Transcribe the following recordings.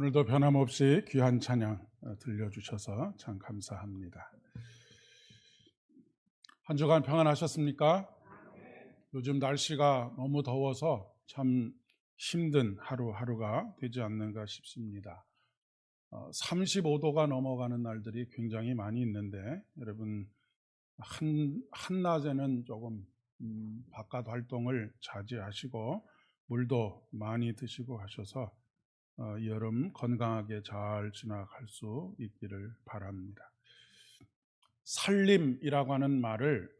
오늘도 변함없이 귀한 찬양 들려주셔서 참 감사합니다. 한 주간 평안하셨습니까? 요즘 날씨가 너무 더워서 참 힘든 하루하루가 되지 않는가 싶습니다. 35도가 넘어가는 날들이 굉장히 많이 있는데 여러분 한낮에는 조금 바깥 활동을 자제하시고 물도 많이 드시고 하셔서 여름 건강하게 잘 지나갈 수 있기를 바랍니다. 살림이라고 하는 말을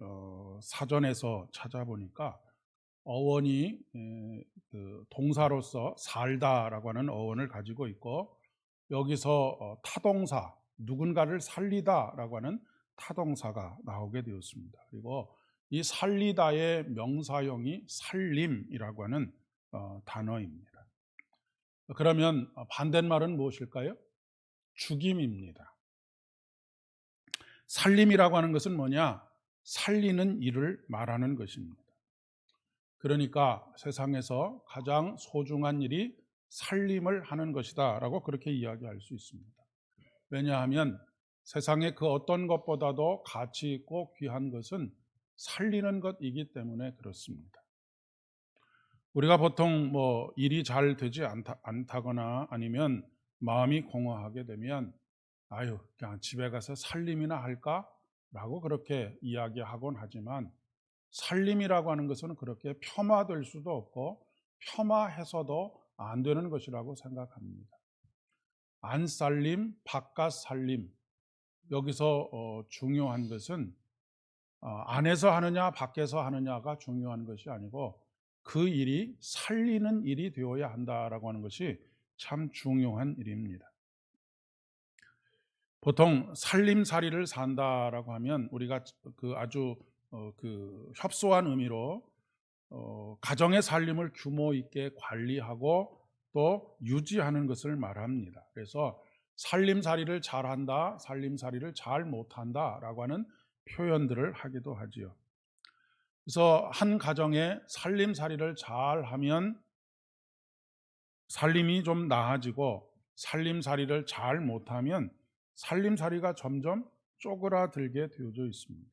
사전에서 찾아보니까 어원이 그 동사로서 살다라고 하는 어원을 가지고 있고, 여기서 타동사 누군가를 살리다라고 하는 타동사가 나오게 되었습니다. 그리고 이 살리다의 명사형이 살림이라고 하는 단어입니다. 그러면 반대말은 무엇일까요? 죽임입니다. 살림이라고 하는 것은 뭐냐? 살리는 일을 말하는 것입니다. 그러니까 세상에서 가장 소중한 일이 살림을 하는 것이다 라고 그렇게 이야기할 수 있습니다. 왜냐하면 세상의 그 어떤 것보다도 가치 있고 귀한 것은 살리는 것이기 때문에 그렇습니다. 우리가 보통 일이 잘 되지 않다거나 아니면 마음이 공허하게 되면 아유 그냥 집에 가서 살림이나 할까라고 그렇게 이야기하곤 하지만, 살림이라고 하는 것은 그렇게 폄하될 수도 없고 폄하해서도 안 되는 것이라고 생각합니다. 안살림, 바깥살림, 여기서 중요한 것은 안에서 하느냐 밖에서 하느냐가 중요한 것이 아니고 그 일이 살리는 일이 되어야 한다라고 하는 것이 참 중요한 일입니다. 보통 살림살이를 산다라고 하면 우리가 그 아주 그 협소한 의미로 가정의 살림을 규모 있게 관리하고 또 유지하는 것을 말합니다. 그래서 살림살이를 잘한다, 살림살이를 잘 못한다라고 하는 표현들을 하기도 하지요. 그래서 한 가정에 살림살이를 잘하면 살림이 좀 나아지고, 살림살이를 잘 못하면 살림살이가 점점 쪼그라들게 되어져 있습니다.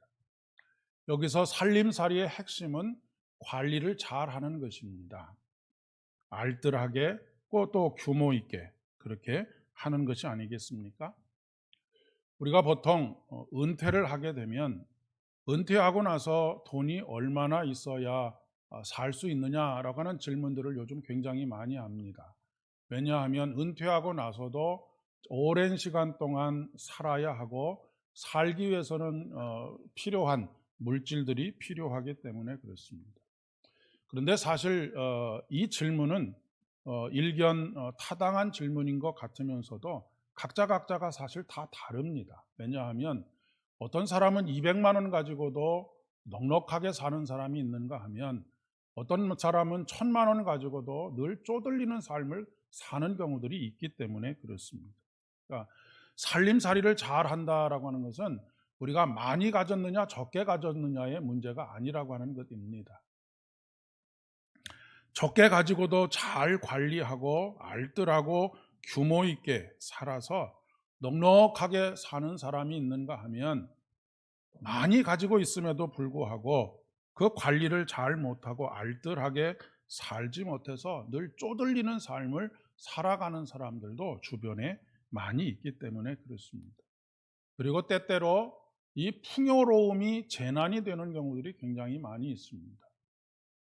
여기서 살림살이의 핵심은 관리를 잘하는 것입니다. 알뜰하게 또 규모 있게 그렇게 하는 것이 아니겠습니까? 우리가 보통 은퇴를 하게 되면 은퇴하고 나서 돈이 얼마나 있어야 살 수 있느냐라고 하는 질문들을 요즘 굉장히 많이 합니다. 왜냐하면 은퇴하고 나서도 오랜 시간 동안 살아야 하고 살기 위해서는 필요한 물질들이 필요하기 때문에 그렇습니다. 그런데 사실 이 질문은 일견 타당한 질문인 것 같으면서도 각자가 사실 다 다릅니다. 왜냐하면 어떤 사람은 200만 원 가지고도 넉넉하게 사는 사람이 있는가 하면, 어떤 사람은 1000만 원 가지고도 늘 쪼들리는 삶을 사는 경우들이 있기 때문에 그렇습니다. 그러니까 살림살이를 잘 한다라고 하는 것은 우리가 많이 가졌느냐 적게 가졌느냐의 문제가 아니라고 하는 것입니다. 적게 가지고도 잘 관리하고 알뜰하고 규모 있게 살아서 넉넉하게 사는 사람이 있는가 하면, 많이 가지고 있음에도 불구하고 그 관리를 잘 못하고 알뜰하게 살지 못해서 늘 쪼들리는 삶을 살아가는 사람들도 주변에 많이 있기 때문에 그렇습니다. 그리고 때때로 이 풍요로움이 재난이 되는 경우들이 굉장히 많이 있습니다.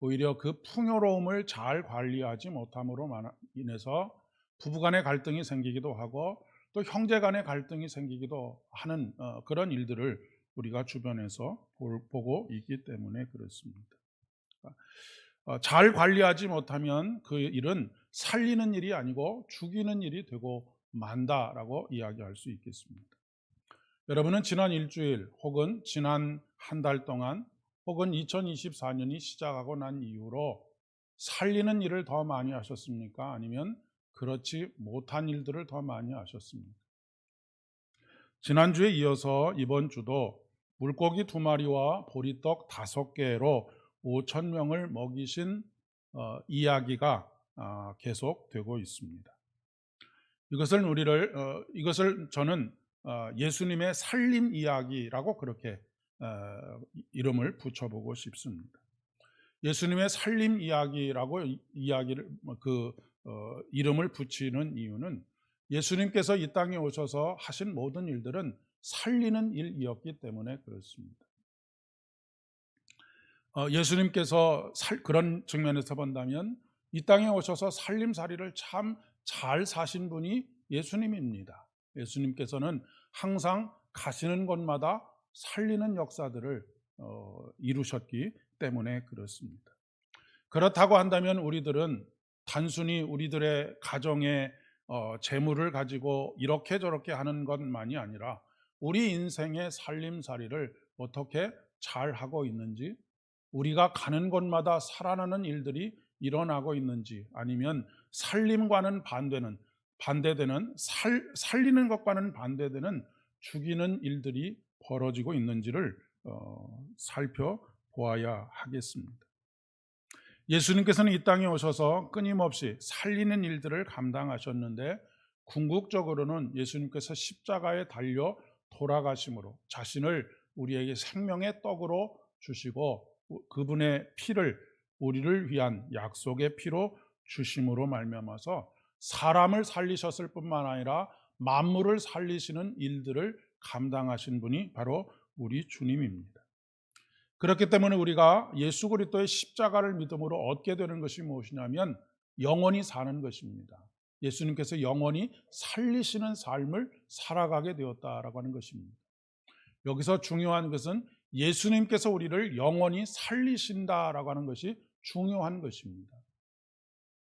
오히려 그 풍요로움을 잘 관리하지 못함으로 인해서 부부간의 갈등이 생기기도 하고 또 형제간의 갈등이 생기기도 하는 그런 일들을 우리가 주변에서 보고 있기 때문에 그렇습니다. 잘 관리하지 못하면 그 일은 살리는 일이 아니고 죽이는 일이 되고 만다라고 이야기할 수 있겠습니다. 여러분은 지난 일주일 혹은 지난 한 달 동안 혹은 2024년이 시작하고 난 이후로 살리는 일을 더 많이 하셨습니까? 아니면 그렇지 못한 일들을 더 많이 하셨습니까? 지난주에 이어서 이번 주도 물고기 2마리와 보리떡 5개로 5,000명을 먹이신 이야기가 계속되고 있습니다. 이것을 저는 예수님의 살림 이야기라고 그렇게 이름을 붙여보고 싶습니다. 예수님의 살림 이야기라고 이야기를 이름을 붙이는 이유는 예수님께서 이 땅에 오셔서 하신 모든 일들은 살리는 일이었기 때문에 그렇습니다. 예수님께서 그런 측면에서 본다면 이 땅에 오셔서 살림살이를 참 잘 사신 분이 예수님입니다. 예수님께서는 항상 가시는 곳마다 살리는 역사들을 이루셨기 때문에 그렇습니다. 그렇다고 한다면 우리들은 단순히 우리들의 가정의 재물을 가지고 이렇게 저렇게 하는 것만이 아니라 우리 인생의 살림살이를 어떻게 잘 하고 있는지, 우리가 가는 곳마다 살아나는 일들이 일어나고 있는지, 아니면 살림과는 반대되는 살리는 것과는 반대되는 죽이는 일들이 벌어지고 있는지를 살펴보아야 하겠습니다. 예수님께서는 이 땅에 오셔서 끊임없이 살리는 일들을 감당하셨는데, 궁극적으로는 예수님께서 십자가에 달려 돌아가심으로 자신을 우리에게 생명의 떡으로 주시고 그분의 피를 우리를 위한 약속의 피로 주심으로 말미암아서 사람을 살리셨을 뿐만 아니라 만물을 살리시는 일들을 감당하신 분이 바로 우리 주님입니다. 그렇기 때문에 우리가 예수 그리스도의 십자가를 믿음으로 얻게 되는 것이 무엇이냐면 영원히 사는 것입니다. 예수님께서 영원히 살리시는 삶을 살아가게 되었다라고 하는 것입니다. 여기서 중요한 것은 예수님께서 우리를 영원히 살리신다라고 하는 것이 중요한 것입니다.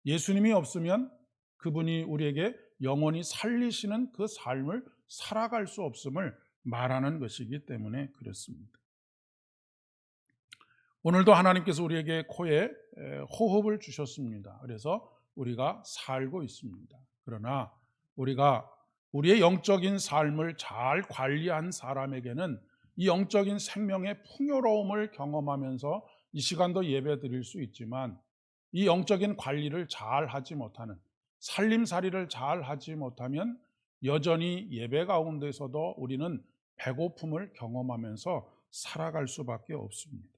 예수님이 없으면 그분이 우리에게 영원히 살리시는 그 삶을 살아갈 수 없음을 말하는 것이기 때문에 그렇습니다. 오늘도 하나님께서 우리에게 코에 호흡을 주셨습니다. 그래서 우리가 살고 있습니다. 그러나 우리가 우리의 영적인 삶을 잘 관리한 사람에게는 이 영적인 생명의 풍요로움을 경험하면서 이 시간도 예배 드릴 수 있지만, 이 영적인 관리를 잘 하지 못하는, 살림살이를 잘 하지 못하면 여전히 예배 가운데서도 우리는 배고픔을 경험하면서 살아갈 수밖에 없습니다.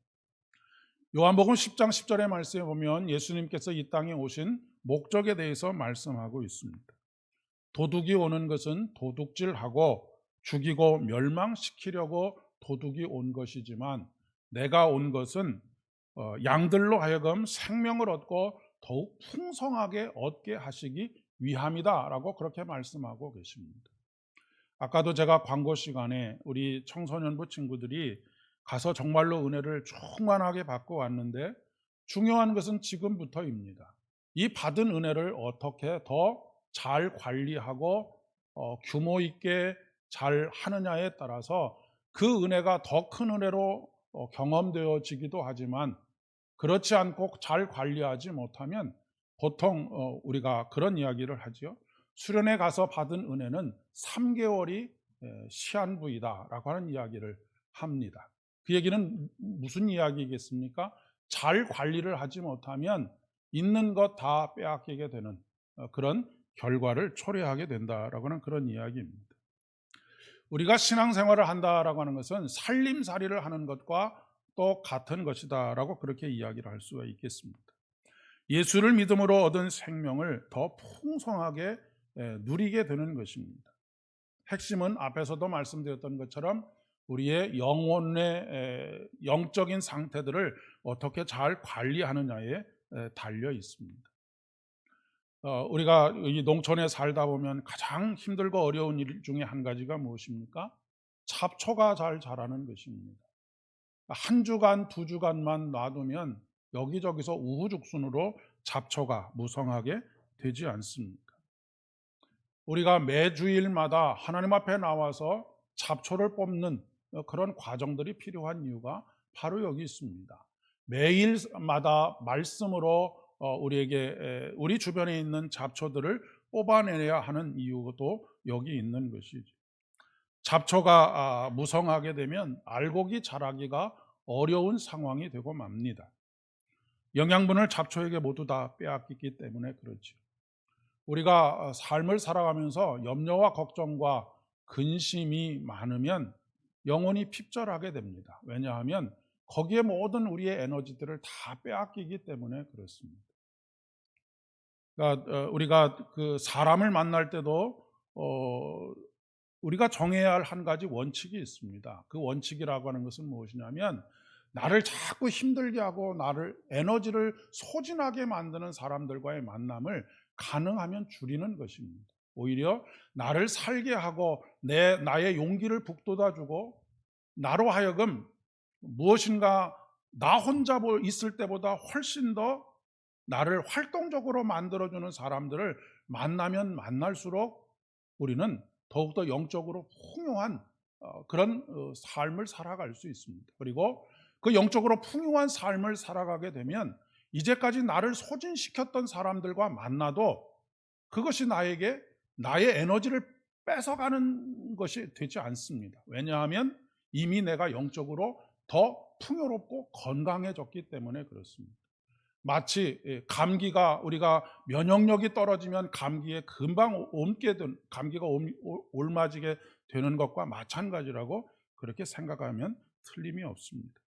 요한복음 10장 10절의 말씀에 보면 예수님께서 이 땅에 오신 목적에 대해서 말씀하고 있습니다. 도둑이 오는 것은 도둑질하고 죽이고 멸망시키려고 도둑이 온 것이지만, 내가 온 것은 양들로 하여금 생명을 얻고 더욱 풍성하게 얻게 하시기 위함이다라고 그렇게 말씀하고 계십니다. 아까도 제가 광고 시간에 우리 청소년부 친구들이 가서 정말로 은혜를 충만하게 받고 왔는데, 중요한 것은 지금부터입니다. 이 받은 은혜를 어떻게 더 잘 관리하고 규모 있게 잘 하느냐에 따라서 그 은혜가 더 큰 은혜로 경험되어지기도 하지만, 그렇지 않고 잘 관리하지 못하면 보통 우리가 그런 이야기를 하죠. 수련회 가서 받은 은혜는 3개월이 시한부이다라고 하는 이야기를 합니다. 그 얘기는 무슨 이야기겠습니까? 잘 관리를 하지 못하면 있는 것 다 빼앗기게 되는 그런 결과를 초래하게 된다라고 하는 그런 이야기입니다. 우리가 신앙생활을 한다라고 하는 것은 살림살이를 하는 것과 또 같은 것이다라고 그렇게 이야기를 할 수가 있겠습니다. 예수를 믿음으로 얻은 생명을 더 풍성하게 누리게 되는 것입니다. 핵심은 앞에서도 말씀드렸던 것처럼 우리의 영혼의 영적인 상태들을 어떻게 잘 관리하느냐에 달려 있습니다. 우리가 이 농촌에 살다 보면 가장 힘들고 어려운 일 중에 한 가지가 무엇입니까? 잡초가 잘 자라는 것입니다. 한 주간, 두 주간만 놔두면 여기저기서 우후죽순으로 잡초가 무성하게 되지 않습니까? 우리가 매주일마다 하나님 앞에 나와서 잡초를 뽑는 그런 과정들이 필요한 이유가 바로 여기 있습니다. 매일마다 말씀으로 우리에게 우리 주변에 있는 잡초들을 뽑아내야 하는 이유도 여기 있는 것이죠. 잡초가 무성하게 되면 알곡이 자라기가 어려운 상황이 되고 맙니다. 영양분을 잡초에게 모두 다 빼앗기기 때문에 그렇죠. 우리가 삶을 살아가면서 염려와 걱정과 근심이 많으면 영혼이 핍절하게 됩니다. 왜냐하면 거기에 모든 우리의 에너지들을 다 빼앗기기 때문에 그렇습니다. 그러니까 우리가 그 사람을 만날 때도 우리가 정해야 할 한 가지 원칙이 있습니다. 그 원칙이라고 하는 것은 무엇이냐면 나를 자꾸 힘들게 하고 나를 에너지를 소진하게 만드는 사람들과의 만남을 가능하면 줄이는 것입니다. 오히려 나를 살게 하고 나의 용기를 북돋아주고 나로 하여금 무엇인가 나 혼자 있을 때보다 훨씬 더 나를 활동적으로 만들어주는 사람들을 만나면 만날수록 우리는 더욱더 영적으로 풍요한 그런 삶을 살아갈 수 있습니다. 그리고 그 영적으로 풍요한 삶을 살아가게 되면 이제까지 나를 소진시켰던 사람들과 만나도 그것이 나에게 나의 에너지를 뺏어가는 것이 되지 않습니다. 왜냐하면 이미 내가 영적으로 더 풍요롭고 건강해졌기 때문에 그렇습니다. 마치 감기가 우리가 면역력이 떨어지면 감기에 금방 감기가 옮아지게 되는 것과 마찬가지라고 그렇게 생각하면 틀림이 없습니다.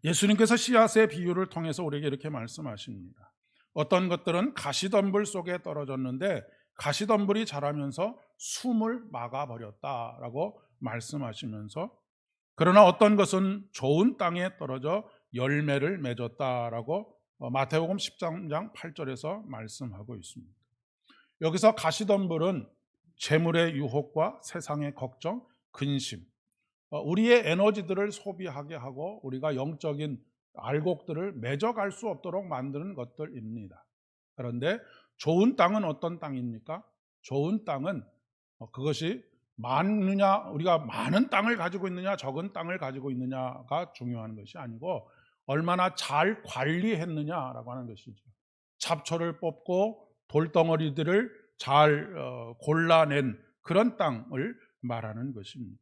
예수님께서 씨앗의 비유를 통해서 우리에게 이렇게 말씀하십니다. 어떤 것들은 가시덤불 속에 떨어졌는데 가시덤불이 자라면서 숨을 막아버렸다라고 말씀하시면서, 그러나 어떤 것은 좋은 땅에 떨어져 열매를 맺었다라고 마태복음 13장 8절에서 말씀하고 있습니다. 여기서 가시덤불은 재물의 유혹과 세상의 걱정, 근심, 우리의 에너지들을 소비하게 하고 우리가 영적인 알곡들을 맺어갈 수 없도록 만드는 것들입니다. 그런데 좋은 땅은 어떤 땅입니까? 좋은 땅은 그것이 많느냐, 우리가 많은 땅을 가지고 있느냐 적은 땅을 가지고 있느냐가 중요한 것이 아니고 얼마나 잘 관리했느냐라고 하는 것이죠. 잡초를 뽑고 돌덩어리들을 잘 골라낸 그런 땅을 말하는 것입니다.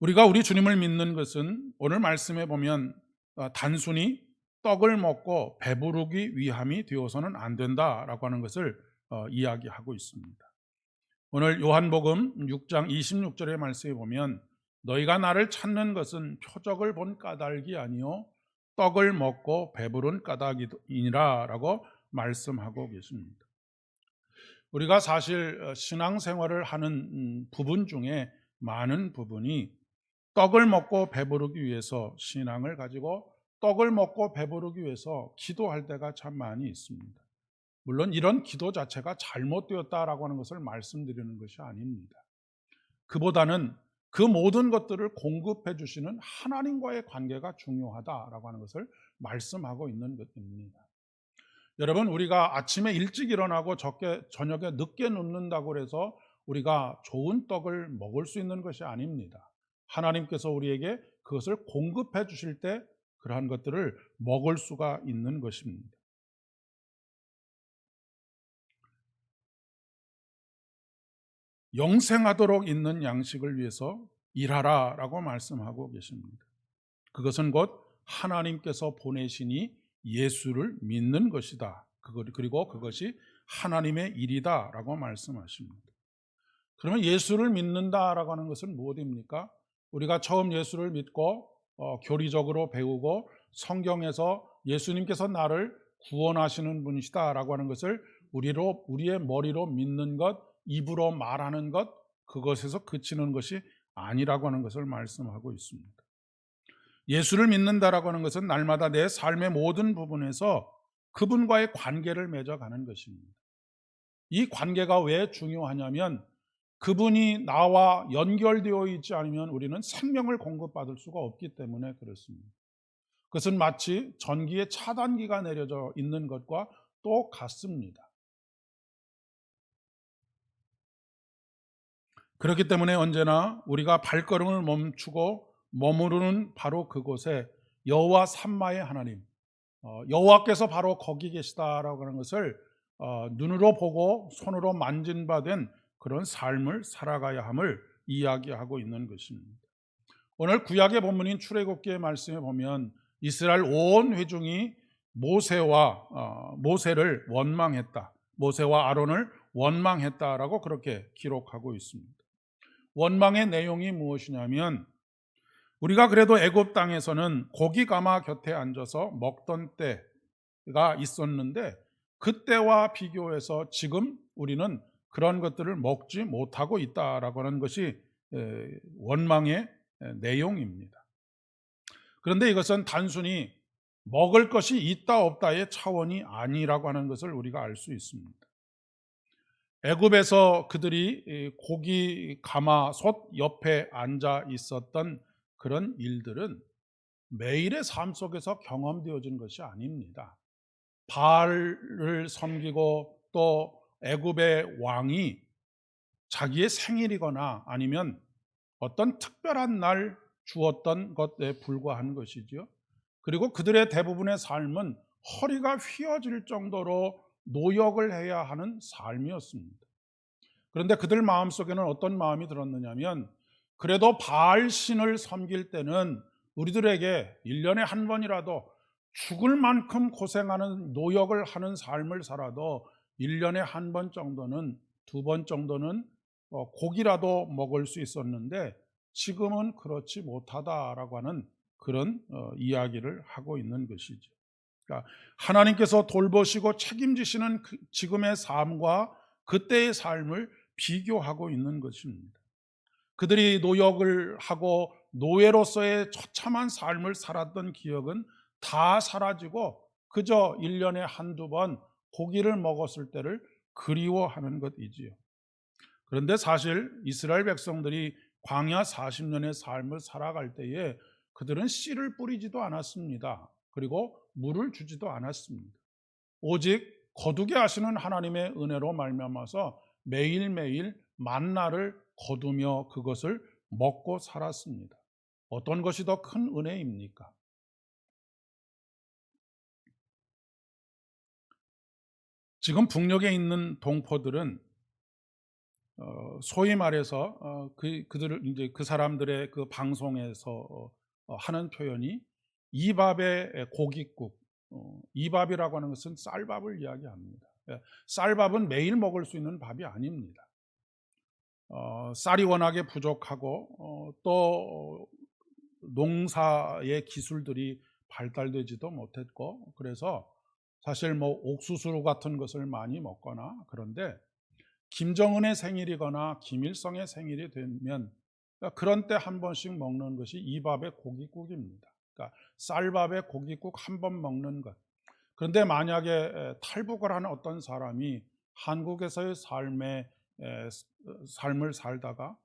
우리가 우리 주님을 믿는 것은 오늘 말씀에 보면 단순히 떡을 먹고 배부르기 위함이 되어서는 안 된다라고 하는 것을 이야기하고 있습니다. 오늘 요한복음 6장 26절의 말씀에 보면 너희가 나를 찾는 것은 표적을 본 까닭이 아니요 떡을 먹고 배부른 까닭이니라 라고 말씀하고 계십니다. 우리가 사실 신앙생활을 하는 부분 중에 많은 부분이 떡을 먹고 배부르기 위해서 신앙을 가지고 떡을 먹고 배부르기 위해서 기도할 때가 참 많이 있습니다. 물론 이런 기도 자체가 잘못되었다라고 하는 것을 말씀드리는 것이 아닙니다. 그보다는 그 모든 것들을 공급해 주시는 하나님과의 관계가 중요하다라고 하는 것을 말씀하고 있는 것입니다. 여러분, 우리가 아침에 일찍 일어나고 저녁에 늦게 눕는다고 해서 우리가 좋은 떡을 먹을 수 있는 것이 아닙니다. 하나님께서 우리에게 그것을 공급해 주실 때 그러한 것들을 먹을 수가 있는 것입니다. 영생하도록 있는 양식을 위해서 일하라라고 말씀하고 계십니다. 그것은 곧 하나님께서 보내시니 예수를 믿는 것이다. 그리고 그것이 하나님의 일이다라고 말씀하십니다. 그러면 예수를 믿는다라고 하는 것은 무엇입니까? 우리가 처음 예수를 믿고 교리적으로 배우고 성경에서 예수님께서 나를 구원하시는 분이시다라고 하는 것을 우리의 머리로 믿는 것, 입으로 말하는 것, 그것에서 그치는 것이 아니라고 하는 것을 말씀하고 있습니다. 예수를 믿는다라고 하는 것은 날마다 내 삶의 모든 부분에서 그분과의 관계를 맺어가는 것입니다. 이 관계가 왜 중요하냐면 그분이 나와 연결되어 있지 않으면 우리는 생명을 공급받을 수가 없기 때문에 그렇습니다. 그것은 마치 전기에 차단기가 내려져 있는 것과 똑같습니다. 그렇기 때문에 언제나 우리가 발걸음을 멈추고 머무르는 바로 그곳에 여호와 삼마의 하나님, 여호와께서 바로 거기 계시다라고 하는 것을 눈으로 보고 손으로 만진 바 된 그런 삶을 살아가야 함을 이야기하고 있는 것입니다. 오늘 구약의 본문인 출애굽기의 말씀에 보면 이스라엘 온 회중이 모세를 원망했다. 모세와 아론을 원망했다라고 그렇게 기록하고 있습니다. 원망의 내용이 무엇이냐면 우리가 그래도 애굽 땅에서는 고기 가마 곁에 앉아서 먹던 때가 있었는데 그때와 비교해서 지금 우리는 그런 것들을 먹지 못하고 있다라고 하는 것이 원망의 내용입니다. 그런데 이것은 단순히 먹을 것이 있다 없다의 차원이 아니라고 하는 것을 우리가 알 수 있습니다. 애굽에서 그들이 고기 가마솥 옆에 앉아 있었던 그런 일들은 매일의 삶 속에서 경험되어진 것이 아닙니다. 바알을 섬기고 또 애굽의 왕이 자기의 생일이거나 아니면 어떤 특별한 날 주었던 것에 불과한 것이죠. 그리고 그들의 대부분의 삶은 허리가 휘어질 정도로 노역을 해야 하는 삶이었습니다. 그런데 그들 마음속에는 어떤 마음이 들었느냐면 그래도 바알 신을 섬길 때는 우리들에게 1년에 한 번이라도 죽을 만큼 고생하는 노역을 하는 삶을 살아도 1년에 한 번 정도는, 2번 정도는 고기라도 먹을 수 있었는데 지금은 그렇지 못하다라고 하는 그런 이야기를 하고 있는 것이죠. 그러니까 하나님께서 돌보시고 책임지시는 지금의 삶과 그때의 삶을 비교하고 있는 것입니다. 그들이 노역을 하고 노예로서의 처참한 삶을 살았던 기억은 다 사라지고 그저 1년에 한두 번 고기를 먹었을 때를 그리워하는 것이지요. 그런데 사실 이스라엘 백성들이 광야 40년의 삶을 살아갈 때에 그들은 씨를 뿌리지도 않았습니다. 그리고 물을 주지도 않았습니다. 오직 거두게 하시는 하나님의 은혜로 말미암아서 매일매일 만나를 거두며 그것을 먹고 살았습니다. 어떤 것이 더 큰 은혜입니까? 지금 북녘에 있는 동포들은 소위 말해서 그들을 이제 그 사람들의 그 방송에서 하는 표현이 이밥에 고깃국, 이밥이라고 하는 것은 쌀밥을 이야기합니다. 쌀밥은 매일 먹을 수 있는 밥이 아닙니다. 쌀이 워낙에 부족하고 또 농사의 기술들이 발달되지도 못했고 그래서 사실 뭐 옥수수 같은 것을 많이 먹거나 그런데 김정은의 생일이거나 김일성의 생일이 되면 그런 때 한 번씩 먹는 것이 이 밥에 고깃국입니다. 그러니까 쌀밥에 고깃국 한 번 먹는 것. 그런데 만약에 탈북을 하는 어떤 사람이 한국에서의 삶을 살다가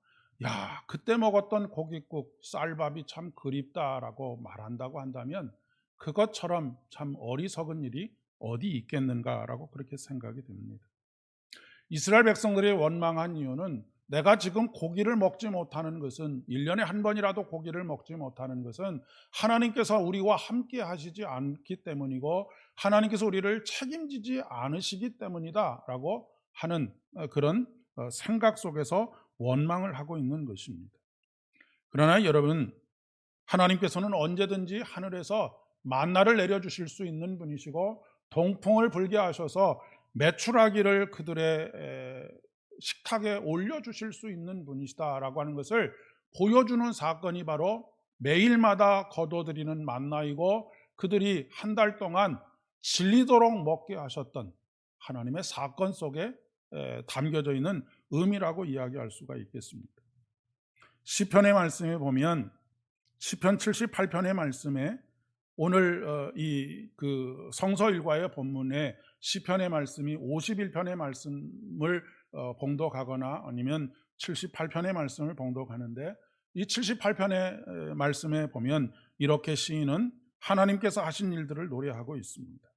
야 그때 먹었던 고깃국 쌀밥이 참 그립다라고 말한다고 한다면 그것처럼 참 어리석은 일이 어디 있겠는가라고 그렇게 생각이 됩니다. 이스라엘 백성들이 원망한 이유는 내가 지금 고기를 먹지 못하는 것은 1년에 한 번이라도 고기를 먹지 못하는 것은 하나님께서 우리와 함께 하시지 않기 때문이고 하나님께서 우리를 책임지지 않으시기 때문이다라고 하는 그런 생각 속에서 원망을 하고 있는 것입니다. 그러나 여러분 하나님께서는 언제든지 하늘에서 만나를 내려주실 수 있는 분이시고 동풍을 불게 하셔서 메추라기를 그들의 식탁에 올려주실 수 있는 분이시다라고 하는 것을 보여주는 사건이 바로 매일마다 거둬들이는 만나이고 그들이 한 달 동안 질리도록 먹게 하셨던 하나님의 사건 속에 담겨져 있는 의미라고 이야기할 수가 있겠습니다. 시편의 말씀에 보면 시편 78편의 말씀에 오늘 이 그 성서 일과의 본문에 시편의 말씀이 51편의 말씀을 봉독하거나 아니면 78편의 말씀을 봉독하는데 이 78편의 말씀에 보면 이렇게 시인은 하나님께서 하신 일들을 노래하고 있습니다.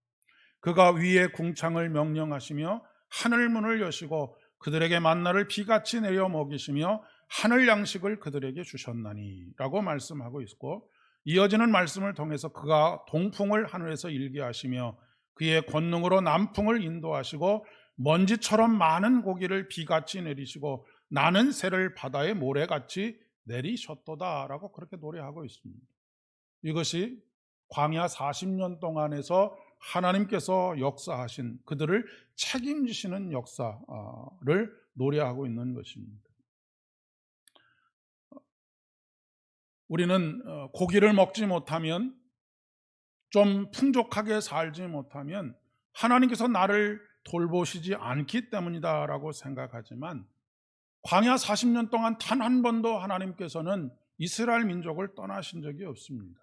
그가 위에 궁창을 명령하시며 하늘 문을 여시고 그들에게 만나를 비같이 내려 먹이시며 하늘 양식을 그들에게 주셨나니 라고 말씀하고 있고 이어지는 말씀을 통해서 그가 동풍을 하늘에서 일게 하시며 그의 권능으로 남풍을 인도하시고 먼지처럼 많은 고기를 비같이 내리시고 나는 새를 바다의 모래같이 내리셨도다 라고 그렇게 노래하고 있습니다. 이것이 광야 40년 동안에서 하나님께서 역사하신 그들을 책임지시는 역사를 노래하고 있는 것입니다. 우리는 고기를 먹지 못하면, 좀 풍족하게 살지 못하면 하나님께서 나를 돌보시지 않기 때문이다라고 생각하지만, 광야 40년 동안 단 한 번도 하나님께서는 이스라엘 민족을 떠나신 적이 없습니다.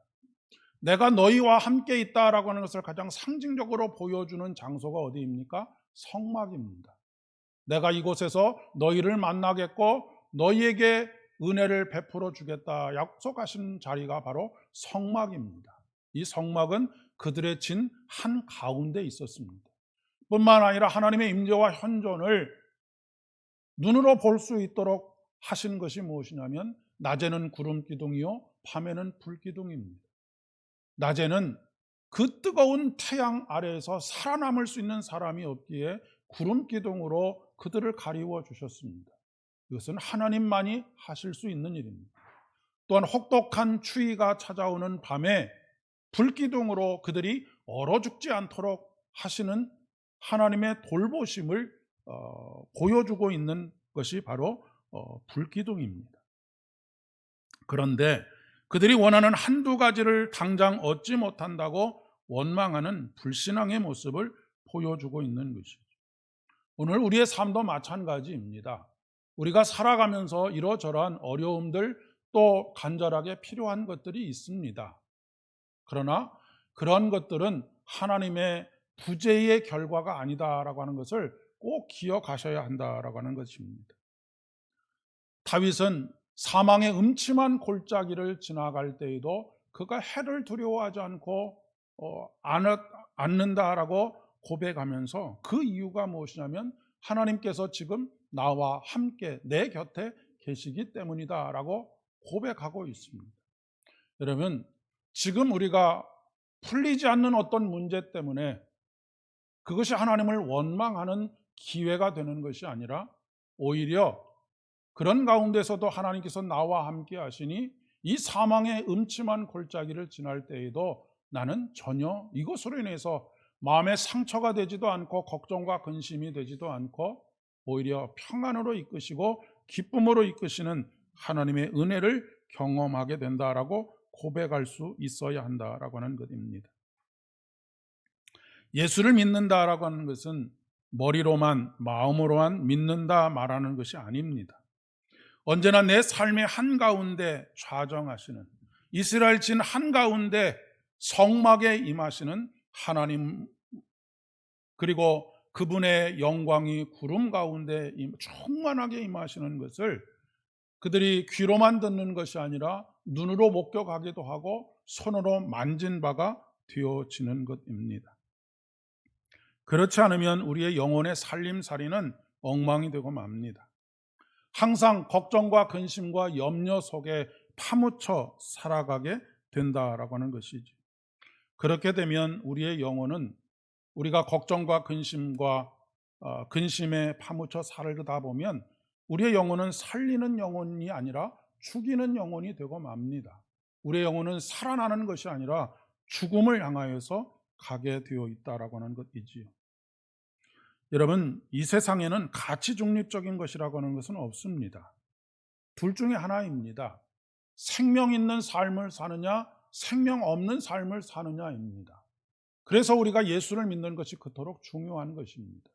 내가 너희와 함께 있다라고 하는 것을 가장 상징적으로 보여주는 장소가 어디입니까? 성막입니다. 내가 이곳에서 너희를 만나겠고 너희에게 은혜를 베풀어 주겠다 약속하신 자리가 바로 성막입니다. 이 성막은 그들의 진 한가운데 있었습니다. 뿐만 아니라 하나님의 임재와 현존을 눈으로 볼 수 있도록 하신 것이 무엇이냐면, 낮에는 구름 기둥이요 밤에는 불 기둥입니다. 낮에는 그 뜨거운 태양 아래에서 살아남을 수 있는 사람이 없기에 구름 기둥으로 그들을 가리워 주셨습니다. 이것은 하나님만이 하실 수 있는 일입니다. 또한 혹독한 추위가 찾아오는 밤에 불기둥으로 그들이 얼어 죽지 않도록 하시는 하나님의 돌보심을 보여주고 있는 것이 바로 불기둥입니다. 그런데 그들이 원하는 한두 가지를 당장 얻지 못한다고 원망하는 불신앙의 모습을 보여주고 있는 것이죠. 오늘 우리의 삶도 마찬가지입니다. 우리가 살아가면서 이러저러한 어려움들, 또 간절하게 필요한 것들이 있습니다. 그러나 그런 것들은 하나님의 부재의 결과가 아니다라고 하는 것을 꼭 기억하셔야 한다라고 하는 것입니다. 다윗은 사망의 음침한 골짜기를 지나갈 때에도 그가 해를 두려워하지 않고 않는다라고 고백하면서, 그 이유가 무엇이냐면 하나님께서 지금 나와 함께 내 곁에 계시기 때문이다라고 고백하고 있습니다. 여러분, 지금 우리가 풀리지 않는 어떤 문제 때문에 그것이 하나님을 원망하는 기회가 되는 것이 아니라, 오히려 그런 가운데서도 하나님께서 나와 함께 하시니 이 사망의 음침한 골짜기를 지날 때에도 나는 전혀 이것으로 인해서 마음에 상처가 되지도 않고 걱정과 근심이 되지도 않고, 오히려 평안으로 이끄시고 기쁨으로 이끄시는 하나님의 은혜를 경험하게 된다라고 고백할 수 있어야 한다라고 하는 것입니다. 예수를 믿는다라고 하는 것은 머리로만, 마음으로만 믿는다 말하는 것이 아닙니다. 언제나 내 삶의 한가운데 좌정하시는, 이스라엘 진 한가운데 성막에 임하시는 하나님, 그리고 그분의 영광이 구름 가운데 충만하게 임하시는 것을 그들이 귀로만 듣는 것이 아니라 눈으로 목격하기도 하고 손으로 만진 바가 되어지는 것입니다. 그렇지 않으면 우리의 영혼의 살림살이는 엉망이 되고 맙니다. 항상 걱정과 근심과 염려 속에 파묻혀 살아가게 된다라고 하는 것이죠. 그렇게 되면 우리의 영혼은, 우리가 걱정과 근심에 파묻혀 살다 보면 우리의 영혼은 살리는 영혼이 아니라 죽이는 영혼이 되고 맙니다. 우리의 영혼은 살아나는 것이 아니라 죽음을 향하여서 가게 되어 있다라고 하는 것이지요. 여러분, 이 세상에는 가치 중립적인 것이라고 하는 것은 없습니다. 둘 중에 하나입니다. 생명 있는 삶을 사느냐, 생명 없는 삶을 사느냐입니다. 그래서 우리가 예수를 믿는 것이 그토록 중요한 것입니다.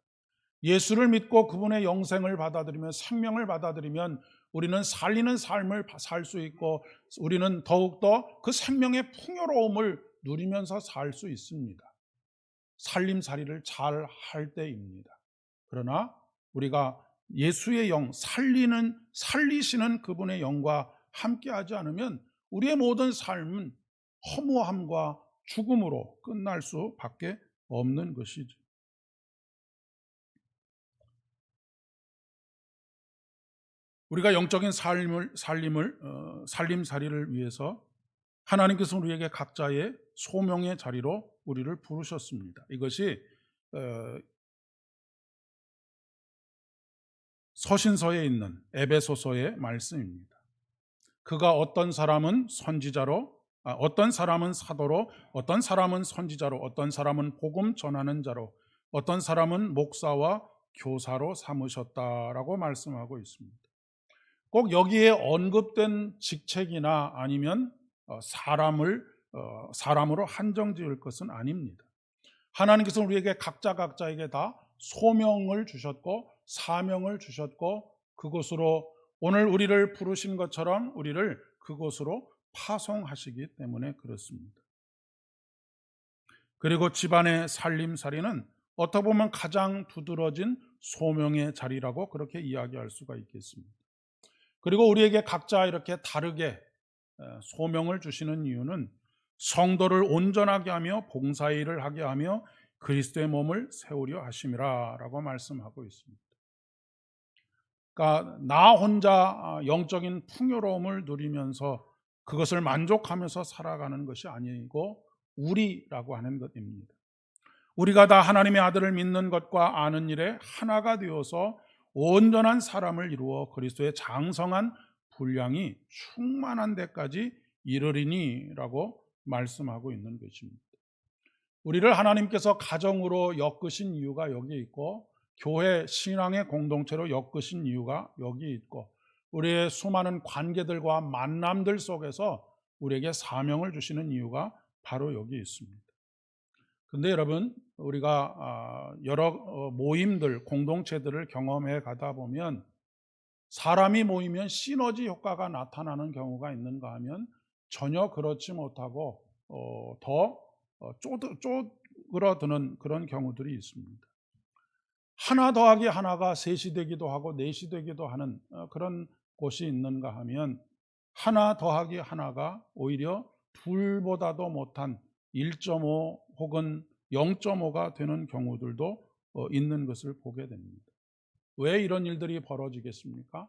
예수를 믿고 그분의 영생을 받아들이면, 생명을 받아들이면 우리는 살리는 삶을 살 수 있고, 우리는 더욱더 그 생명의 풍요로움을 누리면서 살 수 있습니다. 살림살이를 잘 할 때입니다. 그러나 우리가 예수의 영, 살리시는 그분의 영과 함께하지 않으면 우리의 모든 삶은 허무함과 죽음으로 끝날 수밖에 없는 것이죠. 우리가 영적인 살림살이를 위해서 하나님께서 우리에게 각자의 소명의 자리로 우리를 부르셨습니다. 이것이 서신서에 있는 에베소서의 말씀입니다. 그가 어떤 사람은 선지자로, 어떤 사람은 사도로, 어떤 사람은 선지자로, 어떤 사람은 복음 전하는 자로, 어떤 사람은 목사와 교사로 삼으셨다라고 말씀하고 있습니다. 꼭 여기에 언급된 직책이나 아니면 사람으로 한정 지을 것은 아닙니다. 하나님께서 우리에게 각자에게 다 소명을 주셨고 사명을 주셨고, 그곳으로 오늘 우리를 부르신 것처럼 우리를 그곳으로 파송하시기 때문에 그렇습니다. 그리고 집안의 살림살이는 어떻게 보면 가장 두드러진 소명의 자리라고 그렇게 이야기할 수가 있겠습니다. 그리고 우리에게 각자 이렇게 다르게 소명을 주시는 이유는 성도를 온전하게 하며 봉사의 일을 하게 하며 그리스도의 몸을 세우려 하심이라라고 말씀하고 있습니다. 그러니까 나 혼자 영적인 풍요로움을 누리면서 그것을 만족하면서 살아가는 것이 아니고 우리라고 하는 것입니다. 우리가 다 하나님의 아들을 믿는 것과 아는 일에 하나가 되어서 온전한 사람을 이루어 그리스도의 장성한 분량이 충만한 데까지 이르리니라고 말씀하고 있는 것입니다. 우리를 하나님께서 가정으로 엮으신 이유가 여기 있고, 교회 신앙의 공동체로 엮으신 이유가 여기 있고, 우리의 수많은 관계들과 만남들 속에서 우리에게 사명을 주시는 이유가 바로 여기 있습니다. 근데 여러분, 우리가 여러 모임들, 공동체들을 경험해 가다 보면 사람이 모이면 시너지 효과가 나타나는 경우가 있는가 하면 전혀 그렇지 못하고 더 쪼그러드는 그런 경우들이 있습니다. 하나 더하기 하나가 셋이 되기도 하고 넷이 되기도 하는 그런 곳이 있는가 하면 하나 더하기 하나가 오히려 둘보다도 못한 1.5 혹은 0.5가 되는 경우들도 있는 것을 보게 됩니다. 왜 이런 일들이 벌어지겠습니까?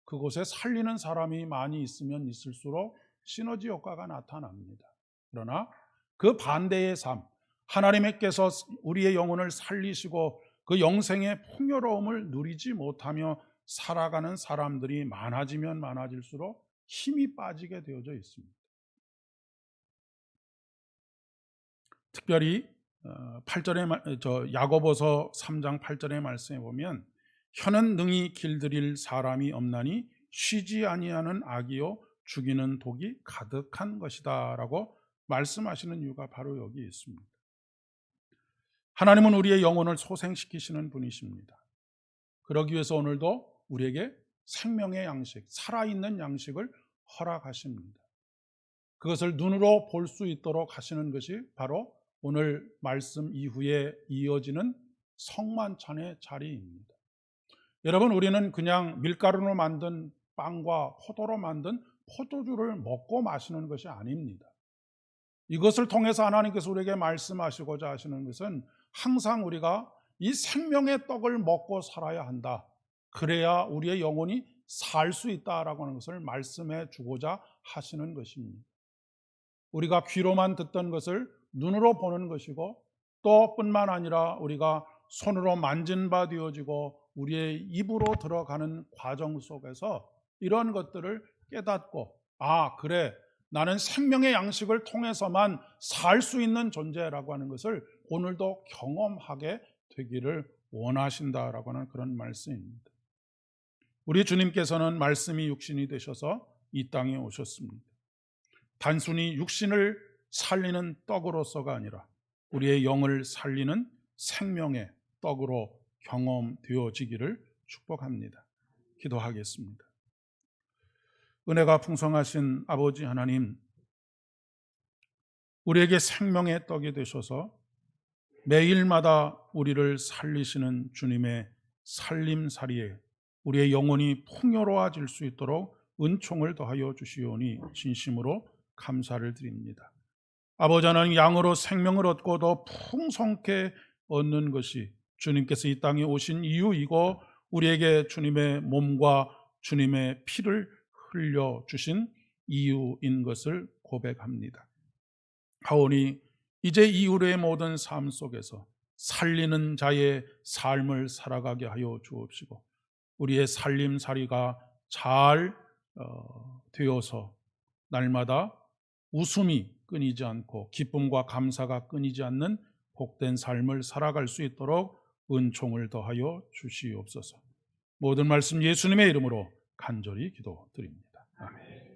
그곳에 살리는 사람이 많이 있으면 있을수록 시너지 효과가 나타납니다. 그러나 그 반대의 삶, 하나님께서 우리의 영혼을 살리시고 그 영생의 풍요로움을 누리지 못하며 살아가는 사람들이 많아지면 많아질수록 힘이 빠지게 되어져 있습니다. 특별히 8절에 야고보서 3장 8절의 말씀에 보면 혀는 능히 길들일 사람이 없나니 쉬지 아니하는 악이요 죽이는 독이 가득한 것이다 라고 말씀하시는 이유가 바로 여기 있습니다. 하나님은 우리의 영혼을 소생시키시는 분이십니다. 그러기 위해서 오늘도 우리에게 생명의 양식, 살아있는 양식을 허락하십니다. 그것을 눈으로 볼 수 있도록 하시는 것이 바로 오늘 말씀 이후에 이어지는 성만찬의 자리입니다. 여러분, 우리는 그냥 밀가루로 만든 빵과 포도로 만든 포도주를 먹고 마시는 것이 아닙니다. 이것을 통해서 하나님께서 우리에게 말씀하시고자 하시는 것은 항상 우리가 이 생명의 떡을 먹고 살아야 한다. 그래야 우리의 영혼이 살 수 있다라고 하는 것을 말씀해 주고자 하시는 것입니다. 우리가 귀로만 듣던 것을 눈으로 보는 것이고, 또 뿐만 아니라 우리가 손으로 만진 바 되어지고 우리의 입으로 들어가는 과정 속에서 이런 것들을 깨닫고, 그래, 나는 생명의 양식을 통해서만 살 수 있는 존재라고 하는 것을 오늘도 경험하게 되기를 원하신다라고 하는 그런 말씀입니다. 우리 주님께서는 말씀이 육신이 되셔서 이 땅에 오셨습니다. 단순히 육신을 살리는 떡으로서가 아니라 우리의 영을 살리는 생명의 떡으로 경험되어지기를 축복합니다. 기도하겠습니다. 은혜가 풍성하신 아버지 하나님, 우리에게 생명의 떡이 되셔서 매일마다 우리를 살리시는 주님의 살림살이에 우리의 영혼이 풍요로워질 수 있도록 은총을 더하여 주시오니 진심으로 감사를 드립니다. 아버지 하나님, 양으로 생명을 얻고 더 풍성케 얻는 것이 주님께서 이 땅에 오신 이유이고 우리에게 주님의 몸과 주님의 피를 흘려주신 이유인 것을 고백합니다. 하오니 이제 이후의 모든 삶 속에서 살리는 자의 삶을 살아가게 하여 주옵시고 우리의 살림살이가 잘 되어서 날마다 웃음이 끊이지 않고 기쁨과 감사가 끊이지 않는 복된 삶을 살아갈 수 있도록 은총을 더하여 주시옵소서. 모든 말씀 예수님의 이름으로 간절히 기도드립니다. 아멘.